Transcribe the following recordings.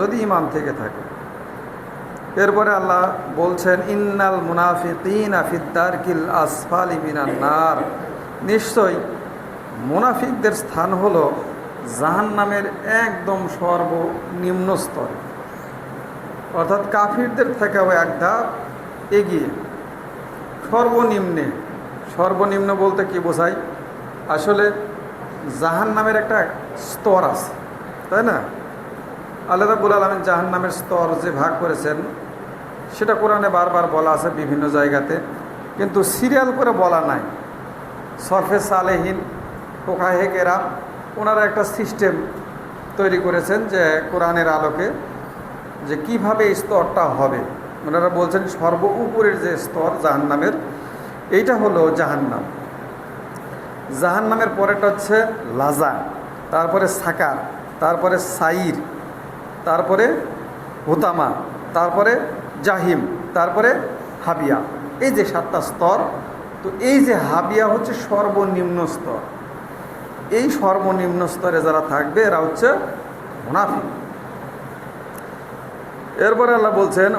যদি ঈমান থেকে থাকে। এরপরে আল্লাহ বলছেন ইন্নাল মুনাফিকিনা ফিদ দারকিল আসফালি মিনান নার, নিশ্চয়ই মুনাফিকদের স্থান হলো জাহান্নামের একদম সর্বনিম্ন স্তরে, অর্থাৎ কাফিরদের থেকেও এক ধাপ এগিয়ে সর্বনিম্নে। সর্বনিম্ন বলতে কি বোঝায়? আসলে জাহান্নামের একটা স্তর আছে, তাই না? আল্লাহ রাব্বুল আলামিন জাহান্নামের স্তর যে ভাগ করেছেন সেটা কোরআনে বারবার বলা আছে বিভিন্ন জায়গাতে, কিন্তু সিরিয়াল করে বলা নাই। সরফে সালেহীন ফোকাহে কেরাম ওনারা একটা সিস্টেম তৈরি করেছেন যে কোরআনের আলোকে যে কিভাবে এই স্তরটা হবে। ওনারা বলছেন সর্ব উপরের যে স্তর জাহান্নামের, এইটা হলো জাহান্নাম। জাহান্নামের পরেটা হচ্ছে লাজা, তারপরে সাকার, তারপরে সাইর, তারপরে হুতামা, তারপরে জাহিম, তারপরে হাবিয়া। এই যে 7টা স্তর। তো এই যে হাবিয়া হচ্ছে সর্বনিম্ন স্তর। এই সর্বনিম্ন স্তরে যারা থাকবে এরা হচ্ছে মুনাফিক। এরপরে আল্লাহ বলছেন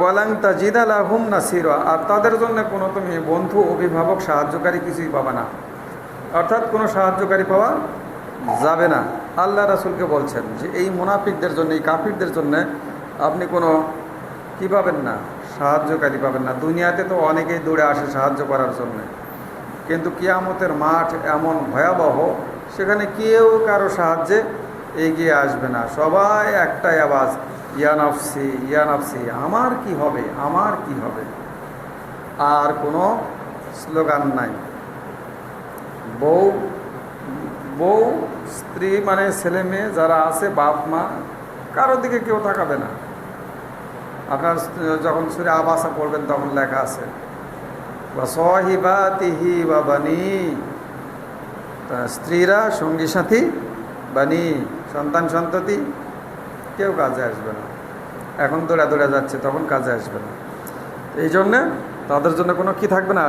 ওয়ালাং তাজিদা লাহুম নাসিরা, আর তাদের জন্য কোনো তুমি বন্ধু, অভিভাবক, সাহায্যকারী কিছুই পাবে না। অর্থাৎ কোনো সাহায্যকারী পাওয়া যাবে না। আল্লাহ রাসূলকে বলছেন যে এই মুনাফিকদের জন্য, এই কাফিরদের জন্য আপনি কোনো কী পাবেন না, সাহায্যকারী পাবেন না। দুনিয়াতে তো অনেকেই দৌড়ে আসে সাহায্য করার জন্য, কিন্তু কিয়ামতের মাঠ এমন ভয়াবহ, সেখানে কেউ কারো সাহায্যে এগিয়ে আসবে না। সবাই একটাই আওয়াজ, ইয়া নাফসি ইয়া নাফসি, আমার কি হবে, আমার কি হবে। আর কোনো স্লোগান নাই। বউ স্ত্রী মানে ছেলে মেয়ে যারা আছে, বাপ মা, কারোর দিকে কেউ তাকাবে না। আপনার যখন সূরা আবাসা পড়বেন তখন লেখা আছে ওয়া সাহিবাতিহি ওয়া বানি, স্ত্রীরা, সঙ্গী সাথী, বানি সন্তান সন্ততি, কেউ কাজে আসবে না। এখন দৌড়া দৌড়া যাচ্ছে, তখন কাজে আসবে না। এই জন্যে তাদের জন্য কোনো কি থাকবে না।